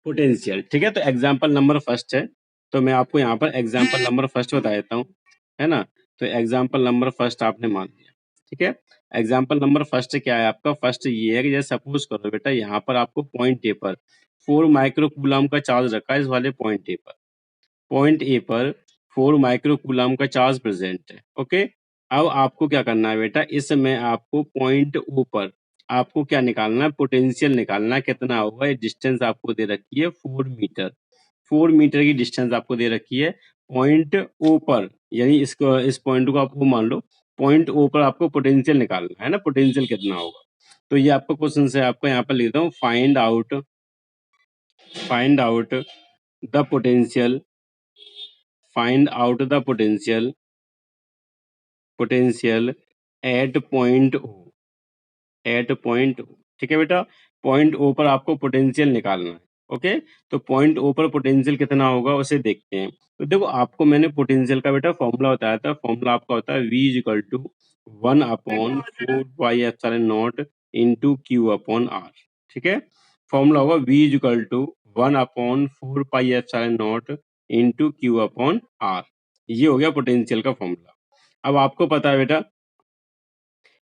Potential. ठीक है, तो एग्जाम्पल नंबर फर्स्ट है, तो मैं आपको यहाँ पर एग्जाम्पल नंबर फर्स्ट बता देता हूँ, है ना। तो एग्जाम्पल नंबर फर्स्ट आपने मान लिया, ठीक है। एग्जाम्पल नंबर फर्स्ट क्या है आपका, फर्स्ट ये है कि जैसे सपोज करो बेटा यहाँ पर आपको पॉइंट ए पर 4 माइक्रो कूलम का चार्ज रखा है, इस वाले पॉइंट ए पर, पॉइंट ए पर 4 माइक्रो कूलम का चार्ज प्रेजेंट है, ओके। अब आपको क्या करना है बेटा, इस समय आपको पॉइंट ओ पर आपको क्या निकालना है, पोटेंशियल निकालना है, कितना होगा। ये डिस्टेंस आपको दे रखी है 4 मीटर, 4 मीटर की डिस्टेंस आपको दे रखी है पॉइंट ओ पर, यानी इसको इस पॉइंट को आपको मान लो पॉइंट ओ पर आपको पोटेंशियल निकालना है ना, पोटेंशियल कितना होगा। तो ये आपका क्वेश्चन है, आपको यहाँ पर लिखता हूँ find out the potential, find out the potential at point O, at point O. ठीक है बेटा, पॉइंट ओ पर आपको पोटेंशियल निकालना है, ओके। तो पॉइंट ओ पर पोटेंशियल कितना होगा उसे देखते हैं। तो देखो आपको मैंने पोटेंशियल का बेटा फॉर्मूला बताया था, फॉर्मूला आपका होता है V equal to 1/4πε0 into Q upon are. ठीक है, फॉर्मूला होगा V equal to 1/4πε0 into Q upon are. ये हो गया पोटेंशियल का फॉर्मूला। अब आपको पता है बेटा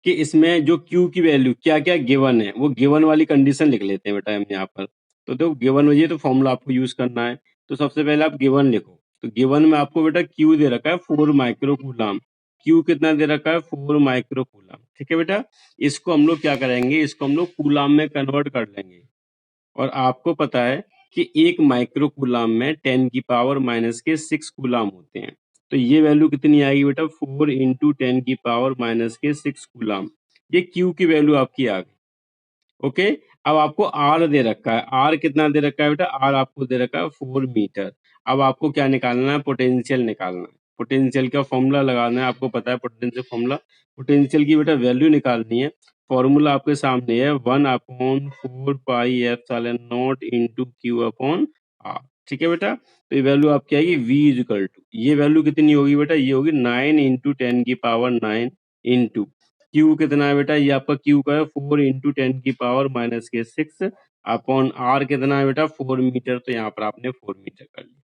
कि इसमें जो Q की वैल्यू क्या क्या गिवन है, वो गिवन वाली कंडीशन लिख लेते हैं बेटा हम यहाँ पर। तो देखो गिवन में ये तो फॉर्मूला आपको यूज करना है, तो सबसे पहले आप गिवन लिखो। तो गिवन में आपको बेटा Q दे रखा है 4 माइक्रो कूलम। Q कितना दे रखा है, 4 माइक्रो कूलम। ठीक है बेटा, इसको हम लोग क्या करेंगे, इसको हम लोग कूलम में कन्वर्ट कर लेंगे। और आपको पता है कि एक माइक्रो कूलम में 10 की पावर माइनस के 6 कूलम होते हैं। तो ये वैल्यू कितनी आएगी बेटा, 4 इंटू 10 की पावर माइनस के 6 कूलम। ये क्यू की वैल्यू आपकी आ गई, ओके। अब आपको आर दे रखा है, आर कितना दे रखा है बेटा, आर आपको दे रखा है 4 मीटर। अब आपको क्या निकालना है, पोटेंशियल निकालना है। पोटेंशियल का फॉर्मूला लगाना है, आपको पता है पोटेंशियल फॉर्मूला, पोटेंशियल की बेटा वैल्यू निकालनी है। फॉर्मूला आपके सामने है 1/4πε0 इंटू क्यू अपॉन आर। ठीक है बेटा, तो ये वैल्यू आपकी आएगी V इक्वल टू, ये वैल्यू कितनी होगी बेटा, ये होगी 9 इंटू 10 की पावर 9 इंटू क्यू कितना है बेटा, ये आपका क्यू का है 4 इंटू 10 की पावर माइनस के 6 अपॉन आर कितना है बेटा 4 मीटर। तो यहाँ पर आपने 4 मीटर कर लिया,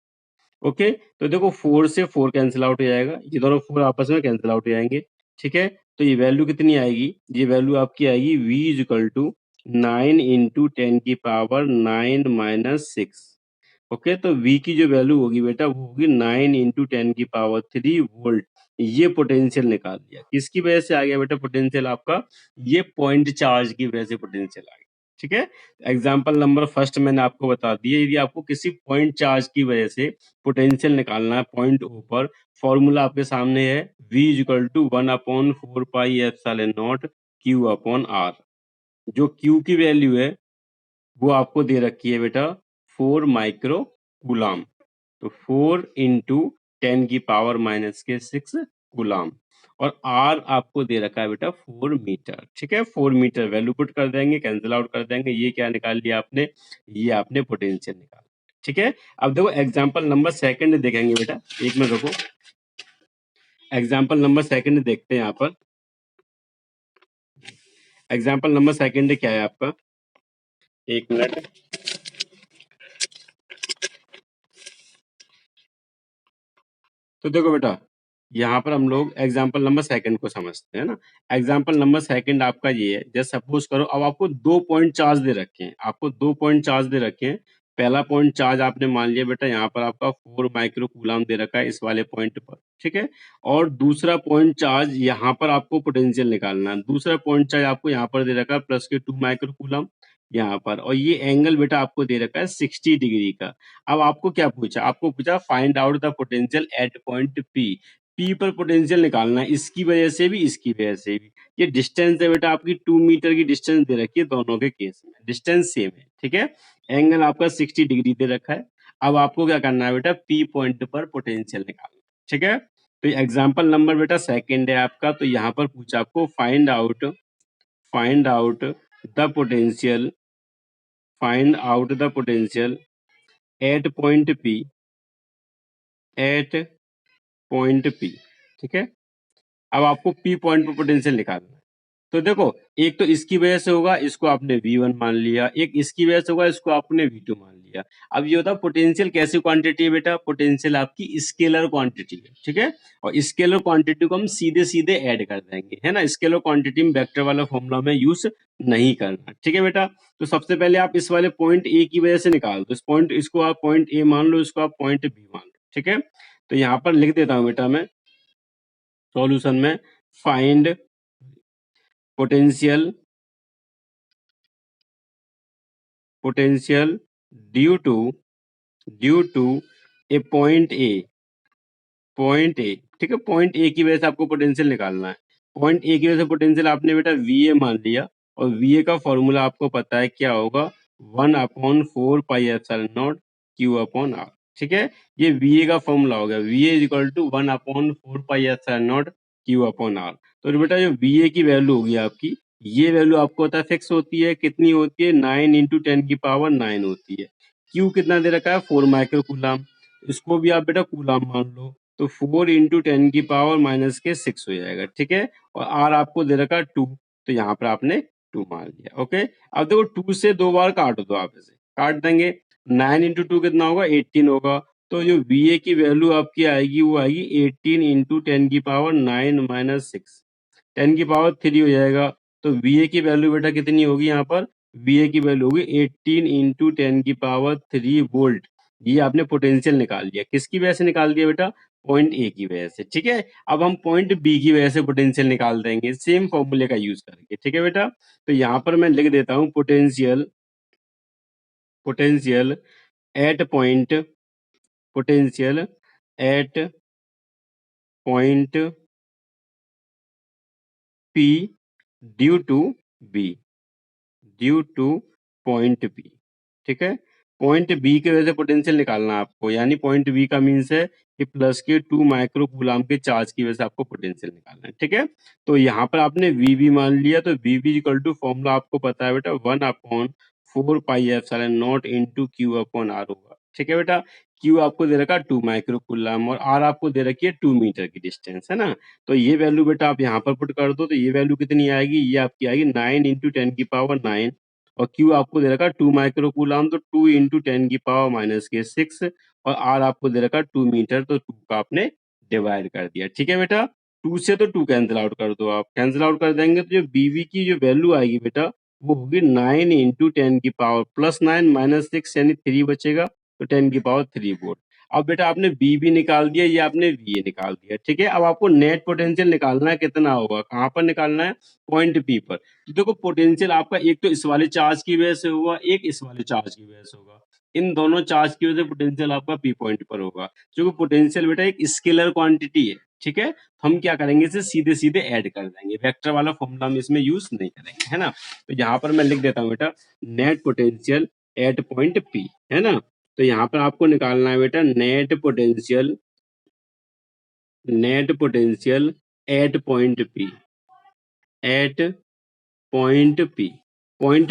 ओके। तो देखो 4 से 4 कैंसिल आउट हो जाएगा, ये दोनों 4 आपस में कैंसिल आउट हो जाएंगे। ठीक है, तो ये वैल्यू कितनी आएगी, ये वैल्यू आपकी आएगी V is equal to 9 into 10 की पावर 9 माइनस 6, ओके। तो V की जो वैल्यू होगी बेटा वो होगी 9 इंटू 10 की पावर 3 वोल्ट। ये पोटेंशियल निकाल दिया, किसकी वजह से आ गया बेटा पोटेंशियल आपका, ये पॉइंट चार्ज की वजह से पोटेंशियल आ गया। ठीक है, एग्जांपल नंबर फर्स्ट मैंने आपको बता दिया, यदि आपको किसी पॉइंट चार्ज की वजह से पोटेंशियल निकालना है पॉइंट ओ पर, फॉर्मूला आपके सामने है V equal to 1/4πε0 Q upon R. जो क्यू की वैल्यू है वो आपको दे रखी है बेटा 4 माइक्रो कूलम। तो 4 इंटू 10 की पावर माइनस के 6 कूलम, और आर आपको दे रखा है बेटा 4 मीटर। ठीक है, 4 मीटर वैल्यू पुट कर देंगे, कैंसिल आउट कर देंगे। ये क्या निकाल लिया आपने, ये आपने पोटेंशियल निकाल। ठीक है, अब देखो एग्जांपल नंबर सेकंड देखेंगे बेटा, एक मिनट रुको। एग्जांपल नंबर सेकंड देखते हैं यहाँ पर। एग्जांपल नंबर सेकंड क्या है आपका, एक मिनट। तो देखो बेटा यहाँ पर हम लोग एग्जाम्पल नंबर सेकंड को समझते हैं ना। एग्जाम्पल नंबर सेकंड आपका ये है, जैसे सपोज करो अब आपको 2 पॉइंट चार्ज दे रखे हैं, आपको 2 पॉइंट चार्ज दे रखे हैं। पहला पॉइंट चार्ज आपने मान लिया बेटा यहाँ पर आपका 4 माइक्रो कूलम दे रखा है इस वाले पॉइंट पर, ठीक है। और दूसरा पॉइंट चार्ज यहाँ पर आपको पोटेंशियल निकालना है। दूसरा पॉइंट चार्ज आपको यहाँ पर दे रखा है प्लस के 2 माइक्रो कूलम यहाँ पर, और ये एंगल बेटा आपको दे रखा है 60 डिग्री का। अब आपको क्या पूछा, आपको पूछा find out the potential at point P पर पोटेंशियल निकालना है, इसकी वजह से भी इसकी वजह से भी। ये डिस्टेंस है बेटा आपकी 2 मीटर की डिस्टेंस दे रखी है, दोनों के केस में डिस्टेंस सेम है। ठीक है, एंगल आपका 60 डिग्री दे रखा है। अब आपको क्या करना है बेटा, पी पॉइंट पर पोटेंशियल निकालना। ठीक है, तो एग्जाम्पल नंबर बेटा सेकंड है आपका। तो यहाँ पर पूछा आपको find out the potential, find out the potential at point P, at point P. ठीक है, अब आपको पी पॉइंट पर पोटेंशियल निकालना है। तो देखो एक तो इसकी वजह से होगा, इसको आपने V1 मान लिया, एक इसकी वजह से होगा, इसको आपने V2 मान लिया। लिया। अब ये होता है पोटेंशियल कैसी क्वांटिटी है बेटा, पोटेंशियल आपकी स्केलर क्वांटिटी है, ठीक है। और स्केलर क्वांटिटी को हम सीधे सीधे ऐड कर देंगे, है ना। स्केलर क्वांटिटी में वेक्टर वाला फॉर्मूला में यूज नहीं करना, ठीक है बेटा। तो सबसे पहले आप इस वाले पॉइंट ए की वजह से निकाल दो, इस पॉइंट, इसको आप पॉइंट ए मान लो, इसको आप पॉइंट बी मान लो, ठीक है। तो यहाँ पर लिख देता हूँ बेटा मैं सॉल्यूशन में, find potential due to a point A, ठीक है। पॉइंट ए की वजह से आपको पोटेंशियल निकालना है। पॉइंट ए की वजह से पोटेंशियल आपने बेटा वी ए मान लिया, और वी ए का फॉर्मूला आपको पता है क्या होगा, 1/4 pi epsilon naught q upon are, ठीक है। ये वी ए का फॉर्मूला हो गया, V A equal to 1/4 pi epsilon naught q upon r. तो बेटा जो वी ए की वैल्यू होगी आपकी, ये वैल्यू आपको पता है फिक्स होती है, कितनी होती है, 9 × 10⁻⁹ होती है। क्यू कितना दे रखा है, 4 माइक्रो कूलम, इसको भी आप बेटा कूलम मान लो, तो 4 × 10⁻⁻⁶ हो जाएगा, ठीक है। और आर आपको दे रखा 2, तो यहाँ पर आपने 2 मान लिया, ओके। अब देखो 2 से 2 बार काट दो, आप इसे काट देंगे, 9 × 2 कितना होगा, 18 होगा। तो जो वी ए की वैल्यू आपकी आएगी वो आएगी 18 × 10⁻⁹ 10⁻³ हो जाएगा। तो वी ए की वैल्यू बेटा कितनी होगी, यहाँ पर वी ए की वैल्यू होगी 18 × 10⁻³ वोल्ट। ये आपने पोटेंशियल निकाल लिया, किसकी वजह से निकाल दिया बेटा, पॉइंट ए की वजह से, ठीक है। अब हम पॉइंट बी की वजह से पोटेंशियल निकाल देंगे सेम फॉर्मूले का यूज करके, ठीक है बेटा। तो यहाँ पर मैं लिख देता हूँ potential at point P due to point B, ठीक है। पॉइंट बी की वजह से पोटेंशियल निकालना है आपको, यानी पॉइंट बी का मीन्स है कि प्लस के 2 माइक्रो कूलम के चार्ज की वजह से आपको पोटेंशियल निकालना है, ठीक है। तो यहाँ पर आपने वी बी मान लिया, तो V B equal to formula आपको पता है बेटा 1/4 pi epsilon naught into Q upon r होगा, ठीक है बेटा। क्यू आपको दे रखा है 2 माइक्रो कूलम, और आर आपको दे रखी है 2 मीटर की डिस्टेंस, है ना। तो ये वैल्यू बेटा आप यहाँ पर पुट कर दो, तो ये वैल्यू कितनी आएगी, ये आपकी आएगी 9 × 10⁻⁹, और क्यू आपको दे रखा है 2 माइक्रो कूलम, तो 2 × 10⁻⁻⁶, और आर आपको दे रखा है 2 मीटर, तो 2 का आपने डिवाइड कर दिया, ठीक है बेटा। 2 से तो 2 कैंसिल आउट कर दो, आप कैंसिल आउट कर देंगे तो जो बीवी की जो वैल्यू आएगी बेटा, वो होगी 9 × 10⁻+9 - 6 यानी 3 बचेगा, तो 10⁻³ वोल्ट। अब बेटा आपने बी भी निकाल दिया, ये आपने वी ए निकाल दिया, ठीक है। अब आपको नेट पोटेंशियल निकालना है, कितना होगा, कहाँ पर निकालना है, पॉइंट पी पर। तो देखो पोटेंशियल आपका एक तो इस वाले चार्ज की वजह से होगा, एक इस वाले चार्ज की वजह से होगा। इन दोनों चार्ज की वजह से पोटेंशियल आपका पी पॉइंट पर होगा, क्योंकि पोटेंशियल बेटा एक स्केलर क्वांटिटी है, ठीक है। हम क्या करेंगे, इसे सीधे सीधे ऐड कर देंगे, वेक्टर वाला फॉर्मूला हम इसमें यूज नहीं करेंगे, है ना। तो यहाँ पर मैं लिख देता हूँ बेटा net potential at point P, है ना। तो यहाँ पर आपको निकालना है बेटा net potential at point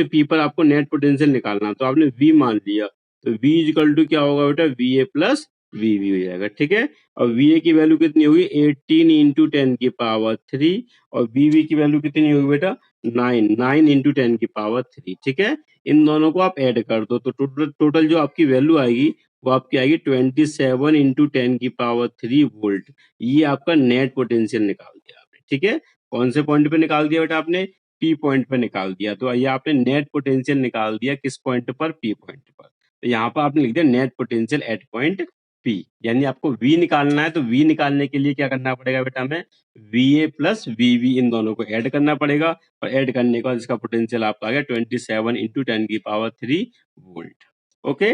P पर आपको नेट पोटेंशियल निकालना है। तो आपने V मान लिया, तो V इक्वल टू क्या होगा बेटा, VA प्लस VB हो जाएगा, ठीक है। और VA की वैल्यू कितनी होगी, 18 × 10⁻³ और VB की वैल्यू कितनी होगी बेटा, 9 × 10⁻³, ठीक है। इन दोनों को आप ऐड कर दो, तो टोटल जो आपकी वैल्यू आएगी वो आपकी आएगी 27 × 10⁻³ वोल्ट। ये आपका नेट पोटेंशियल निकाल दिया आपने, ठीक है। कौन से पॉइंट पे निकाल दिया बेटा आपने, पी पॉइंट पे निकाल दिया। तो ये आपने नेट पोटेंशियल निकाल दिया किस पॉइंट पर, पी पॉइंट पर। तो यहाँ पर आपने लिख दिया net potential at point P, यानी आपको वी निकालना है। तो वी निकालने के लिए क्या करना पड़ेगा बेटा, हमें V A plus V B इन दोनों को ऐड करना पड़ेगा, और ऐड करने के बाद इसका पोटेंशियल आपका आ गया 27 × 10⁻³ वोल्ट, ओके।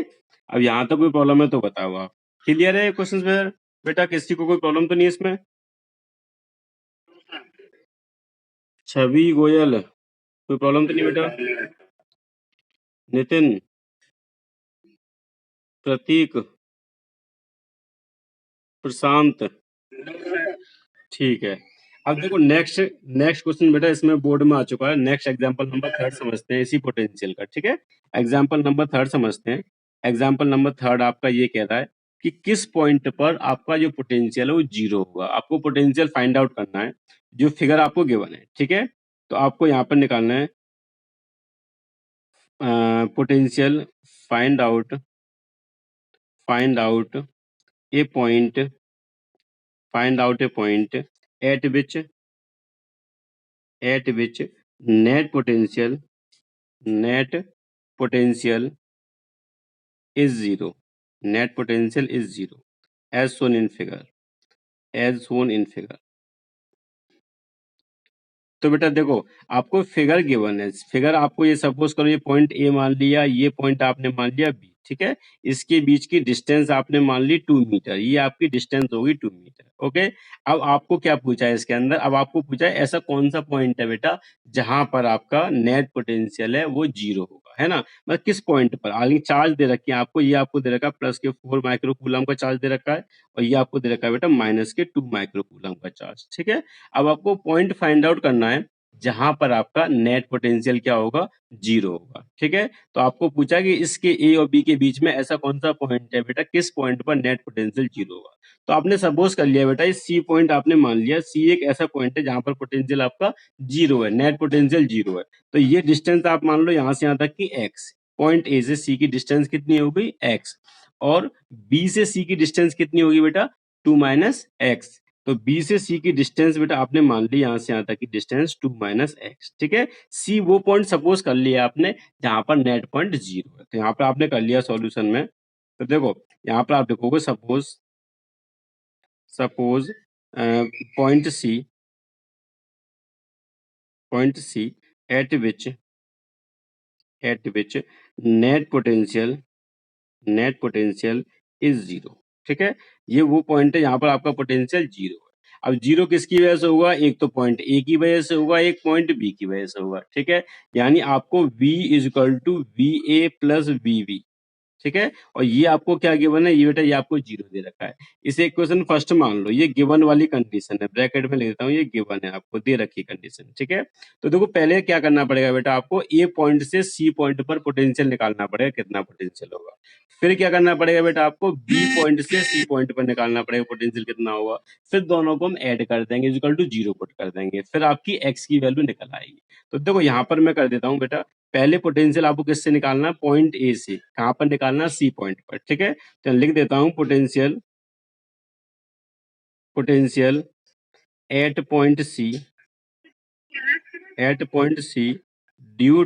अब यहाँ तक कोई प्रॉब्लम है तो बताओ आप, क्लियर है क्वेश्चन में बेटा, किसी को कोई प्रॉब्लम तो नहीं है इसमें। छवि गोयल, कोई प्रॉब्लम तो नहीं बेटा। नितिन, प्रतीक, प्रशांत, ठीक है। अब देखो नेक्स्ट क्वेश्चन बेटा इसमें बोर्ड में आ चुका है। नेक्स्ट एग्जांपल नंबर 3 समझते हैं इसी पोटेंशियल का, ठीक है। एग्जांपल नंबर 3 समझते हैं। एग्जांपल नंबर 3 आपका ये कह रहा है कि किस पॉइंट पर आपका जो पोटेंशियल है वो 0 होगा। आपको पोटेंशियल फाइंड आउट करना है, जो फिगर आपको गिवन है, ठीक है। तो आपको यहाँ पर निकालना है potential find out find out A point at which net potential is zero. Net potential is zero as shown in figure. तो बेटा देखो, आपको फिगर गिवन है, फिगर आपको ये सपोज करो ये पॉइंट ए मान लिया, ये पॉइंट आपने मान लिया बी, ठीक है। इसके बीच की डिस्टेंस आपने मान ली 2 मीटर, ये आपकी डिस्टेंस होगी 2 मीटर, ओके। अब आपको क्या पूछा है इसके अंदर, अब आपको पूछा है ऐसा कौन सा पॉइंट है बेटा जहां पर आपका नेट पोटेंशियल है वो जीरो होगा, है ना। मतलब किस पॉइंट पर आगे चार्ज दे रखी है आपको, ये आपको दे रखा है प्लस के 4 माइक्रो कूलम का चार्ज दे रखा है, और ये आपको दे रखा है बेटा माइनस के 2 माइक्रो कूलम का चार्ज, ठीक है। अब आपको पॉइंट फाइंड आउट करना है जहां पर आपका नेट पोटेंशियल क्या होगा, जीरो होगा, ठीक है। तो आपको पूछा कि इसके ए और बी के बीच में ऐसा कौन सा पॉइंट है बेटा, किस पॉइंट पर नेट पोटेंशियल जीरो होगा। तो आपने सपोज कर लिया बेटा, इस सी पॉइंट आपने मान लिया, सी एक ऐसा पॉइंट है जहां पर पोटेंशियल आपका जीरो है, नेट पोटेंशियल जीरो है। तो ये डिस्टेंस आप मान लो यहाँ से यहाँ तक की एक्स, पॉइंट ए से सी की डिस्टेंस कितनी होगी, एक्स, और बी से सी की डिस्टेंस कितनी होगी बेटा, 2 माइनस एक्स। तो बी से सी की डिस्टेंस बेटा आपने मान ली यहाँ से यहाँ तक की डिस्टेंस 2 माइनस एक्स, ठीक है। सी वो पॉइंट सपोज कर लिया आपने जहां पर नेट पॉइंट जीरो है, तो यहाँ पर आपने कर लिया सॉल्यूशन में। तो देखो यहाँ पर आप देखोगे suppose point C at which net potential is zero, ठीक है। ये वो पॉइंट है यहाँ पर आपका पोटेंशियल जीरो है। अब जीरो किसकी वजह से होगा, एक तो पॉइंट ए की वजह से होगा, एक पॉइंट बी की वजह से होगा, ठीक है। यानी आपको V is equal to V A plus V B, ठीक है। और ये आपको क्या गिवन है, ये बेटा ये आपको जीरो दे रखा है। इसे इक्वेशन फर्स्ट मान लो, ये गिवन वाली कंडीशन है, ब्रैकेट में लिख देता हूँ, ये गिवन है, आपको दे रखी कंडीशन, ठीक है। तो देखो पहले क्या करना पड़ेगा बेटा, आपको ए पॉइंट से सी पॉइंट पर पोटेंशियल निकालना पड़ेगा, कितना पोटेंशियल होगा। फिर क्या करना पड़ेगा बेटा, आपको बी पॉइंट से सी पॉइंट पर निकालना पड़ेगा पोटेंशियल कितना होगा। फिर दोनों को हम ऐड कर देंगे, इक्वल टू जीरो पुट कर देंगे, फिर आपकी एक्स की वैल्यू निकल आएगी। तो देखो यहाँ पर मैं कर देता हूँ बेटा, पहले पोटेंशियल आपको किससे निकालना है, पॉइंट ए से, कहां पर निकालना है, सी पॉइंट पर, ठीक है। तो लिख देता हूं potential at point C due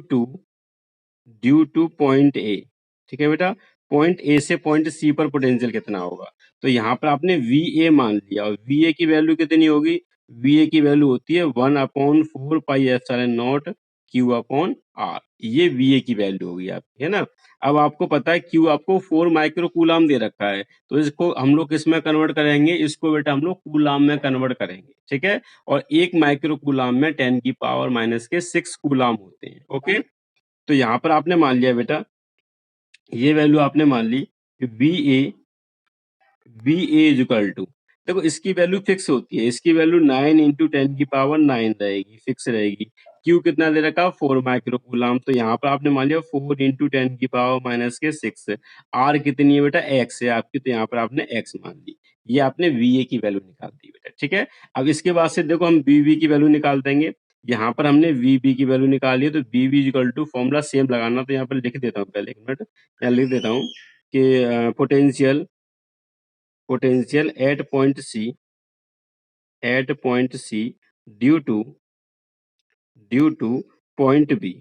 to point A, ठीक है बेटा। पॉइंट ए से पॉइंट सी पर पोटेंशियल कितना होगा, तो यहाँ पर आपने वी ए मान लिया, और वी ए की वैल्यू कितनी होगी, वी ए की वैल्यू होती है 1/4 pi epsilon naught q upon are, ये वी ए की वैल्यू होगी आपकी, है ना। अब आपको पता है क्यू आपको 4 माइक्रो कूलाम दे रखा है, तो इसको हम लोग किस में कन्वर्ट करेंगे, इसको बेटा हम लोग कूलाम में कन्वर्ट करेंगे, ठीक है। और 1 माइक्रो कूलाम में 10 की पावर माइनस के 6 कूलाम होते हैं, ओके। तो यहाँ पर आपने मान लिया बेटा, ये वैल्यू आपने मान ली कि V A is equal to, देखो इसकी वैल्यू फिक्स होती है, इसकी वैल्यू 9 इंटू 10 की पावर 9 रहेगी, फिक्स रहेगी। क्यू कितना दे रखा, 4 माइक्रो कूलाम, तो यहाँ पर आपने मान लिया 4 इंटू 10 की पावर माइनस के 6। आर कितनी है बेटा, एक्स है आपकी, तो यहाँ पर आपने एक्स मान ली, ये आपने वी ए की वैल्यू निकाल दी बेटा, ठीक है। अब इसके बाद से देखो हम वी बी की वैल्यू निकाल देंगे। यहाँ पर हमने वी बी की वैल्यू निकाली है, तो V B equal to formula same लगाना, तो यहाँ पर लिख देता हूँ, पहले एक मिनट यहाँ लिख देता हूँ कि potential at point C due to point B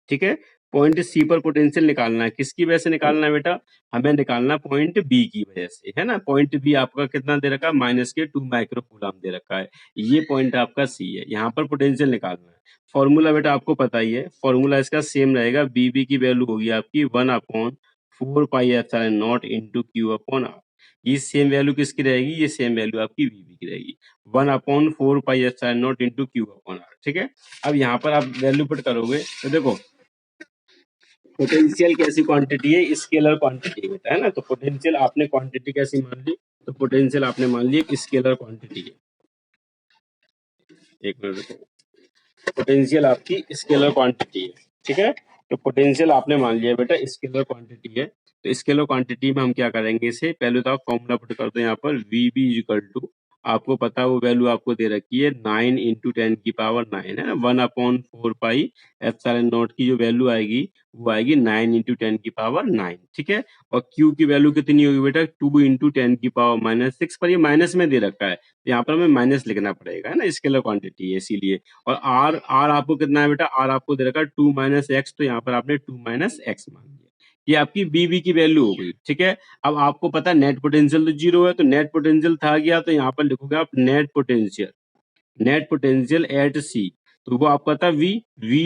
ठीक है। पॉइंट सी पर पोटेंशियल निकालना है, किसकी वजह से निकालना है बेटा, हमें निकालना पॉइंट बी की वजह से, है ना। पॉइंट बी आपका कितना दे रखा है, माइनस के 2 माइक्रो कूलम दे रखा है, ये पॉइंट आपका सी है, यहाँ पर पोटेंशियल निकालना है। फॉर्मूला बेटा आपको पता ही है, फॉर्मूला इसका सेम रहेगा, बी बी की वैल्यू होगी आपकी 1/4 pi epsilon naught into Q upon are. ये सेम वैल्यू किसकी रहेगी, ये सेम वैल्यू आपकी वी बी की रहेगी, 1/4 pi epsilon naught into Q upon are, ठीक है। अब यहाँ पर आप वैल्यू पुट करोगे, तो देखो पोटेंशियल कैसी क्वांटिटी है, स्केलर क्वांटिटी बेटा, है ना। तो पोटेंशियल आपने क्वांटिटी कैसी मान ली, तो पोटेंशियल आपने मान ली एक स्केलर क्वांटिटी है। एक मिनट रुको, पोटेंशियल आपकी स्केलर क्वांटिटी है, ठीक है। तो पोटेंशियल आपने मान लिया बेटा स्केलर क्वांटिटी है। तो स्केलर क्वांटिटी में हम क्या करेंगे, इसे पहले तो आप फॉर्मूला पुट कर दो यहाँ पर, वी बी इक्वल टू आपको पता है वो वैल्यू आपको दे रखी है 9 इंटू 10 की पावर 9 है ना, 1/4 पाई एप्सिलॉन नॉट की जो वैल्यू आएगी वो आएगी 9 इंटू 10 की पावर 9, ठीक है। और क्यू की वैल्यू कितनी होगी बेटा, 2 इंटू 10 की पावर -6, पर ये माइनस में दे रखा है तो यहाँ पर हमें माइनस लिखना पड़ेगा, है ना, स्केलर क्वांटिटी है इसीलिए। और आर आर आपको कितना है बेटा, आर आपको दे रखा है 2 - x, तो यहाँ पर आपने 2 - x मान लिया। ये आपकी बीबी की वैल्यू हो गई, ठीक है। अब आपको पता है नेट पोटेंशियल तो 0 है, तो नेट पोटेंशियल था गया, तो यहाँ पर लिखोगे आप नेट पोटेंशियल एट सी, तो वो आपका था वी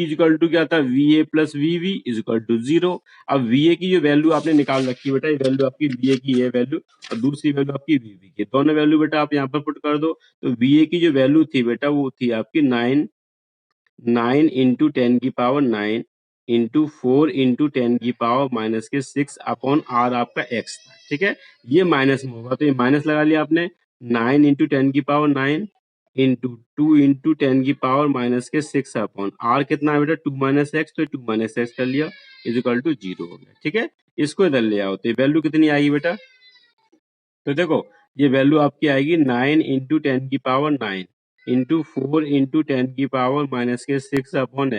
इक्वल टू क्या था, V A plus V equal to 0। अब वी ए की जो वैल्यू आपने निकाल रखी है बेटा, ये वैल्यू आपकी वी ए की है वैल्यू, और दूसरी वैल्यू आपकी वी की, दोनों वैल्यू बेटा आप यहाँ पर पुट कर दो। तो वी ए की जो वैल्यू थी बेटा वो थी आपकी 9 इंटू 10 की पावर 9 इंटू 4 इंटू 10 की पावर -6 अपॉन आर आपका एक्स था, ठीक है। ये माइनस में होगा तो ये माइनस लगा लिया आपने, 9 इंटू 10 की पावर 9 इंटू 2 इंटू 10 की पावर -6 अपॉन आर कितना है बेटा 2 - x, तो 2 - x कर लिया इज इक्वल टू 0 हो गया, ठीक है। इसको इधर ले आओ तो ये वैल्यू कितनी आएगी बेटा, तो देखो ये वैल्यू आपकी आएगी 9 इंटू 10 की पावर 9 इंटू 4 इंटू 10 की पावर -6 अपॉन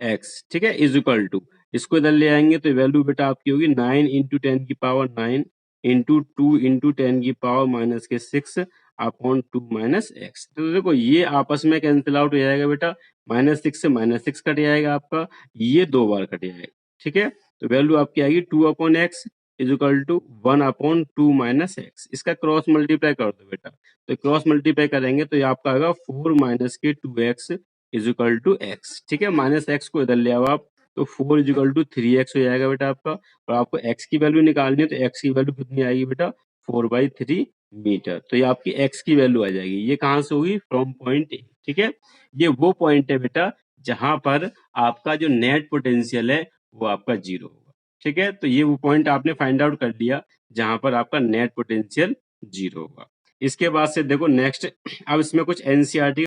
एक्स, ठीक है, इज इक्वल टू, इसको इधर ले आएंगे तो वैल्यू बेटा आपकी होगी 9 इंटू 10 की पावर 9 इंटू 2 इंटू 10 की पावर -6 अपॉन 2 एक्स। तो देखो ये आपस में कैंसिल आउट हो जाएगा बेटा, -6 से -6 कट जाएगा आपका, ये 2 बार कट जाएगा, ठीक है। तो वैल्यू आपकी आएगी 2 upon x is equal to 1/2 - x. इसका क्रॉस मल्टीप्लाई कर दो बेटा, तो क्रॉस मल्टीप्लाई करेंगे तो ये आपका आएगा 4 - के 2x is equal to x, ठीक है। -x को इधर ले आओ आप, तो 4 इज इक्वल टू 3x हो जाएगा बेटा आपका, और आपको x की वैल्यू निकालनी है तो x की वैल्यू कितनी आएगी बेटा 4/3 मीटर, तो ये आपकी x की वैल्यू आ जाएगी। ये कहाँ से होगी, फ्रॉम पॉइंट ए, ठीक है। ये वो पॉइंट है बेटा जहां पर आपका जो नेट पोटेंशियल है वो आपका 0 होगा, ठीक है। तो ये वो पॉइंट आपने फाइंड आउट कर लिया जहां पर आपका नेट पोटेंशियल 0 होगा। इसके बाद से देखो नेक्स्ट, अब इसमें कुछ एनसीईआरटी